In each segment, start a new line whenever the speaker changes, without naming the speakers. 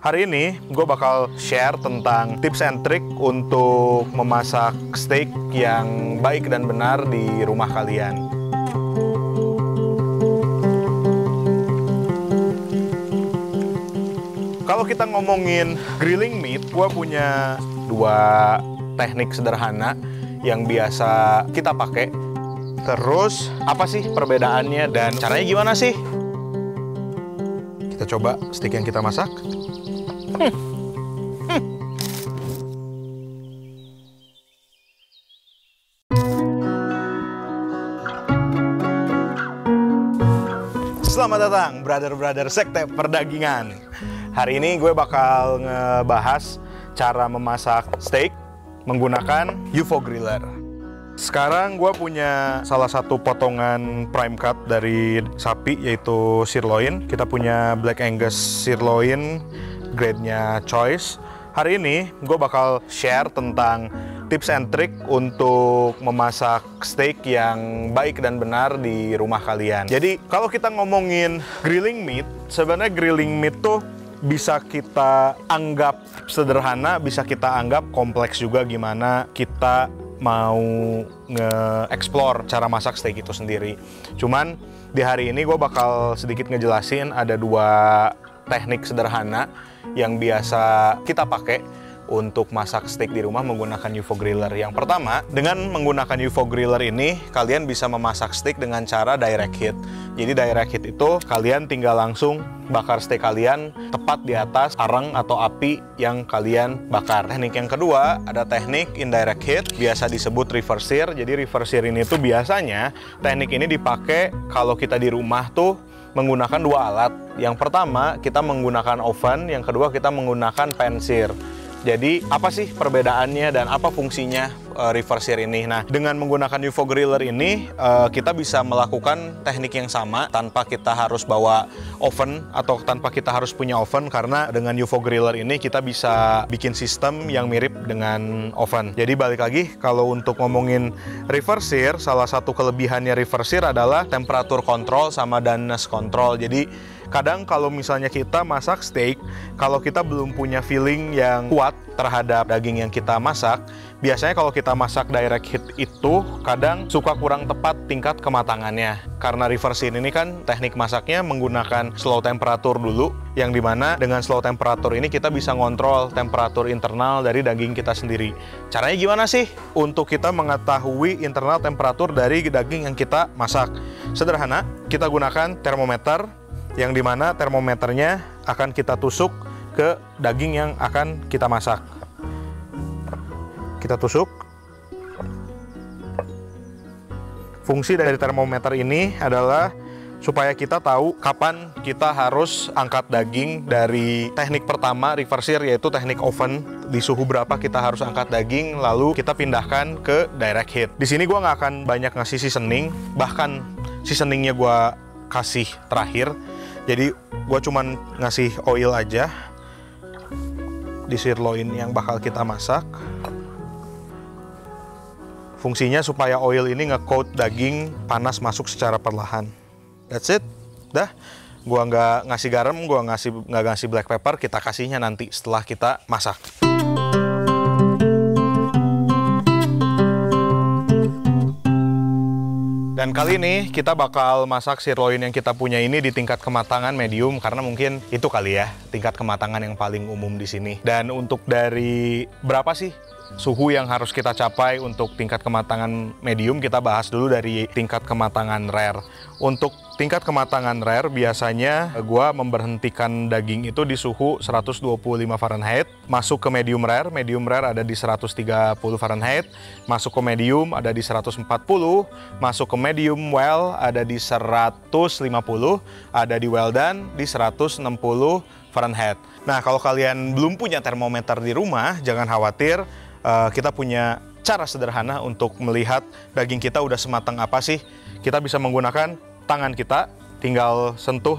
Hari ini gue bakal share tentang tips and trick untuk memasak steak yang baik dan benar di rumah kalian. Kalau kita ngomongin grilling meat, gue punya dua teknik sederhana yang biasa kita pakai. Terus apa sih perbedaannya dan caranya gimana sih? Kita coba steak yang kita masak. Selamat datang brother-brother sekte perdagingan. Hari ini gue bakal ngebahas cara memasak steak menggunakan UFO Griller. Sekarang gue punya salah satu potongan prime cut dari sapi, yaitu sirloin. Kita punya Black Angus sirloin, grade-nya Choice. Hari ini gue bakal share tentang tips and trick untuk memasak steak yang baik dan benar di rumah kalian. Jadi kalau kita ngomongin grilling meat, sebenarnya grilling meat tuh bisa kita anggap sederhana, bisa kita anggap kompleks juga gimana kita mau nge-explore cara masak steak itu sendiri. Cuman di hari ini gue bakal sedikit ngejelasin ada dua teknik sederhana yang biasa kita pakai untuk masak steak di rumah menggunakan UFO Griller. Yang pertama, dengan menggunakan UFO Griller ini, kalian bisa memasak steak dengan cara direct heat. Jadi direct heat itu, kalian tinggal langsung bakar steak kalian tepat di atas arang atau api yang kalian bakar. Teknik yang kedua, ada teknik indirect heat, biasa disebut reverse sear. Jadi reverse sear ini tuh biasanya, teknik ini dipakai kalau kita di rumah tuh menggunakan dua alat. Yang pertama, kita menggunakan oven. Yang kedua, kita menggunakan pan sear. Jadi, apa sih perbedaannya dan apa fungsinya reverse sear ini? Nah, dengan menggunakan UFO Griller ini, kita bisa melakukan teknik yang sama tanpa kita harus bawa oven atau tanpa kita harus punya oven, karena dengan UFO Griller ini kita bisa bikin sistem yang mirip dengan oven. Jadi, balik lagi, kalau untuk ngomongin reverse sear, salah satu kelebihannya reverse sear adalah temperatur kontrol sama doneness control. Jadi, kadang kalau misalnya kita masak steak, kalau kita belum punya feeling yang kuat terhadap daging yang kita masak, biasanya kalau kita masak direct heat itu kadang suka kurang tepat tingkat kematangannya. Karena reverse sear ini kan teknik masaknya menggunakan slow temperatur dulu, yang dimana dengan slow temperatur ini kita bisa ngontrol temperatur internal dari daging kita sendiri. Caranya gimana sih untuk kita mengetahui internal temperatur dari daging yang kita masak? Sederhana, kita gunakan termometer, yang dimana termometernya akan kita tusuk ke daging yang akan kita masak. Kita tusuk. Fungsi dari termometer ini adalah supaya kita tahu kapan kita harus angkat daging dari teknik pertama reverse sear, yaitu teknik oven. Di suhu berapa kita harus angkat daging, lalu kita pindahkan ke direct heat. Di sini gue nggak akan banyak ngasih seasoning, bahkan seasoningnya gue kasih terakhir. Jadi gue cuman ngasih oil aja di sirloin yang bakal kita masak. Fungsinya supaya oil ini nge-coat daging, panas masuk secara perlahan. That's it. Dah. Gua nggak ngasih garam, gua nggak ngasih black pepper. Kita kasihnya nanti setelah kita masak. Dan kali ini kita bakal masak sirloin yang kita punya ini di tingkat kematangan medium, karena mungkin itu kali ya tingkat kematangan yang paling umum di sini. Dan untuk dari berapa sih suhu yang harus kita capai untuk tingkat kematangan medium, kita bahas dulu dari tingkat kematangan rare. Untuk tingkat kematangan rare biasanya gua memberhentikan daging itu di suhu 125 Fahrenheit, masuk ke medium rare ada di 130 Fahrenheit, masuk ke medium ada di 140, masuk ke medium well ada di 150, ada di well done di 160 Fahrenheit. Nah, kalau kalian belum punya termometer di rumah, jangan khawatir. Kita punya cara sederhana untuk melihat daging kita udah sematang apa sih. Kita bisa menggunakan tangan kita, tinggal sentuh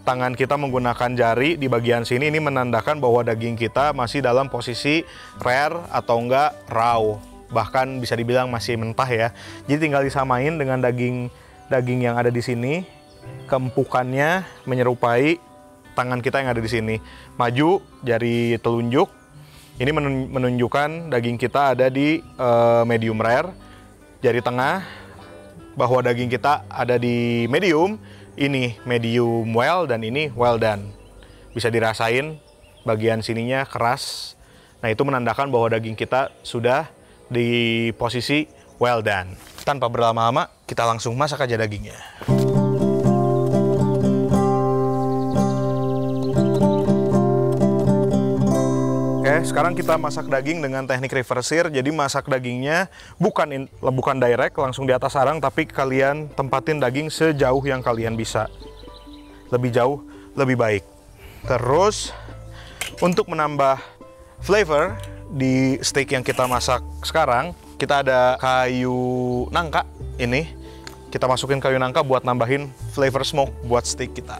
tangan kita menggunakan jari di bagian sini. Ini menandakan bahwa daging kita masih dalam posisi rare atau enggak raw. Bahkan bisa dibilang masih mentah ya. Jadi tinggal disamain dengan daging yang ada di sini. Keempukannya menyerupai tangan kita yang ada di sini. Maju, jari telunjuk. Ini menunjukkan daging kita ada di medium rare. Jari tengah, bahwa daging kita ada di medium. Ini medium well dan ini well done. Bisa dirasain bagian sininya keras. Nah, itu menandakan bahwa daging kita sudah di posisi well done. Tanpa berlama-lama, kita langsung masak aja dagingnya. Oke, sekarang kita masak daging dengan teknik reverse sear. Jadi masak dagingnya bukan direct langsung di atas arang, tapi kalian tempatin daging sejauh yang kalian bisa. Lebih jauh, lebih baik. Terus, untuk menambah flavor di steak yang kita masak sekarang, kita ada kayu nangka ini. Kita masukin kayu nangka buat nambahin flavor smoke buat steak kita.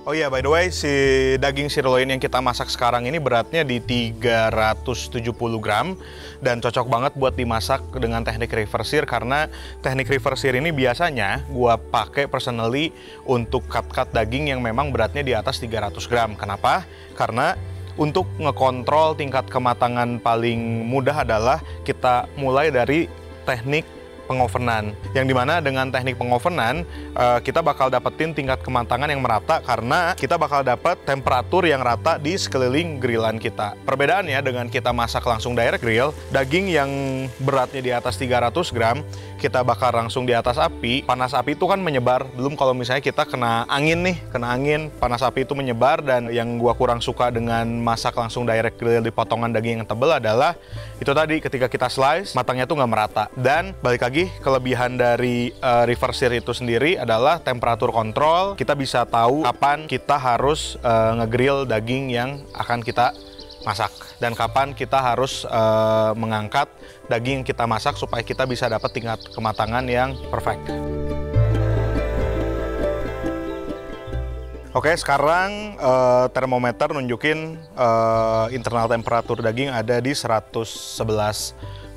Oh iya, by the way, si daging sirloin yang kita masak sekarang ini beratnya di 370 gram dan cocok banget buat dimasak dengan teknik reverse sear, karena teknik reverse sear ini biasanya gua pakai personally untuk cut daging yang memang beratnya di atas 300 gram. Kenapa? Karena untuk ngekontrol tingkat kematangan paling mudah adalah kita mulai dari teknik pengovenan, yang dimana dengan teknik pengovenan kita bakal dapetin tingkat kematangan yang merata, karena kita bakal dapat temperatur yang rata di sekeliling grillan kita. Perbedaannya dengan kita masak langsung direct grill, daging yang beratnya di atas 300 gram kita bakar langsung di atas api. Panas api itu kan menyebar, belum kalau misalnya kita kena angin nih, panas api itu menyebar. Dan yang gua kurang suka dengan masak langsung direct grill di potongan daging yang tebal adalah itu tadi, ketika kita slice matangnya tuh nggak merata. Dan balik lagi, kelebihan dari reverse sear itu sendiri adalah temperatur kontrol. Kita bisa tahu kapan kita harus ngegrill daging yang akan kita masak dan kapan kita harus mengangkat daging yang kita masak supaya kita bisa dapat tingkat kematangan yang perfect. Oke, sekarang termometer nunjukin internal temperatur daging ada di 111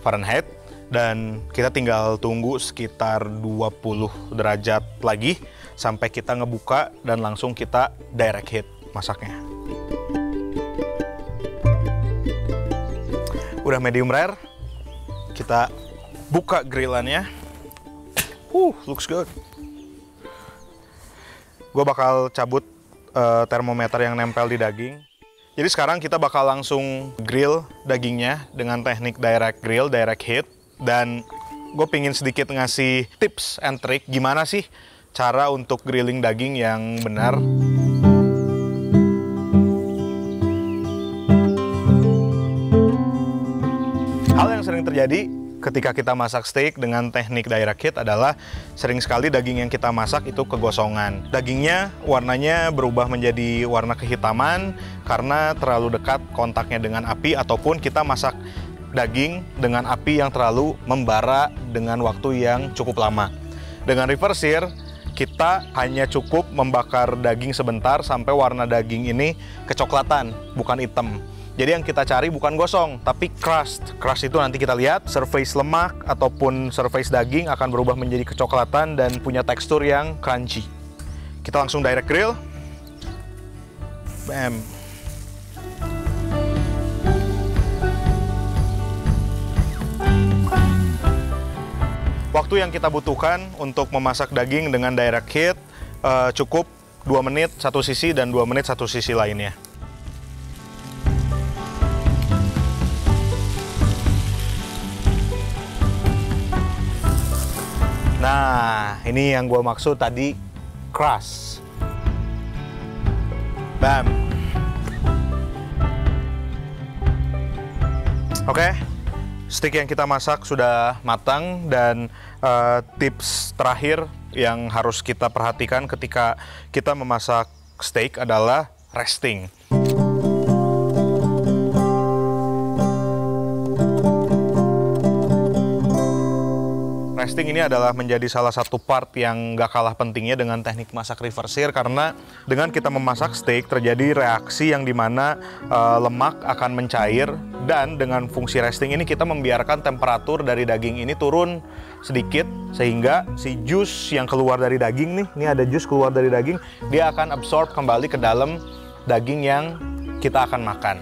Fahrenheit. Dan kita tinggal tunggu sekitar 20 derajat lagi sampai kita ngebuka dan langsung kita direct heat masaknya. Udah medium rare, kita buka grillannya. Looks good. Gue bakal cabut termometer yang nempel di daging. Jadi sekarang kita bakal langsung grill dagingnya dengan teknik direct grill, direct heat. Dan gue pingin sedikit ngasih tips and trick gimana sih cara untuk grilling daging yang benar. Hal yang sering terjadi ketika kita masak steak dengan teknik direct heat adalah sering sekali daging yang kita masak itu kegosongan. Dagingnya warnanya berubah menjadi warna kehitaman karena terlalu dekat kontaknya dengan api, ataupun kita masak daging dengan api yang terlalu membara dengan waktu yang cukup lama. Dengan reverse sear, kita hanya cukup membakar daging sebentar sampai warna daging ini kecoklatan, bukan hitam. Jadi yang kita cari bukan gosong, tapi crust. Crust itu nanti kita lihat, surface lemak ataupun surface daging akan berubah menjadi kecoklatan dan punya tekstur yang crunchy. Kita langsung direct grill. Bam. Waktu yang kita butuhkan untuk memasak daging dengan direct heat cukup 2 menit satu sisi dan 2 menit satu sisi lainnya. Nah, ini yang gue maksud tadi, crust. Bam. Oke. Steak yang kita masak sudah matang, dan tips terakhir yang harus kita perhatikan ketika kita memasak steak adalah resting. resting ini adalah menjadi salah satu part yang gak kalah pentingnya dengan teknik masak reverse sear, karena dengan kita memasak steak terjadi reaksi yang dimana lemak akan mencair, dan dengan fungsi resting ini kita membiarkan temperatur dari daging ini turun sedikit sehingga si jus yang keluar dari daging nih, ini ada jus keluar dari daging, dia akan absorb kembali ke dalam daging yang kita akan makan.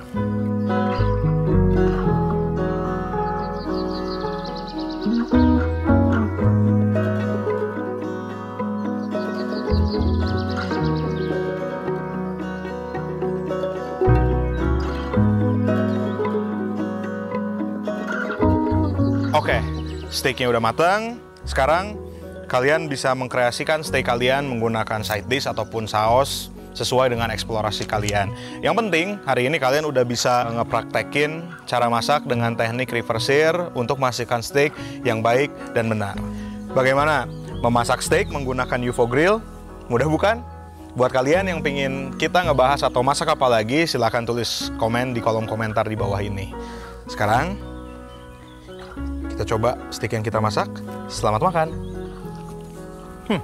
Oke, steaknya udah matang. Sekarang kalian bisa mengkreasikan steak kalian menggunakan side dish ataupun saus sesuai dengan eksplorasi kalian. Yang penting hari ini kalian udah bisa ngepraktekin cara masak dengan teknik reverse sear untuk menghasilkan steak yang baik dan benar. Bagaimana memasak steak menggunakan UFO Grill? Mudah bukan? Buat kalian yang pingin kita ngebahas atau masak apa lagi, silahkan tulis komen di kolom komentar di bawah ini. Sekarang kita coba steak yang kita masak. Selamat makan. Hmm.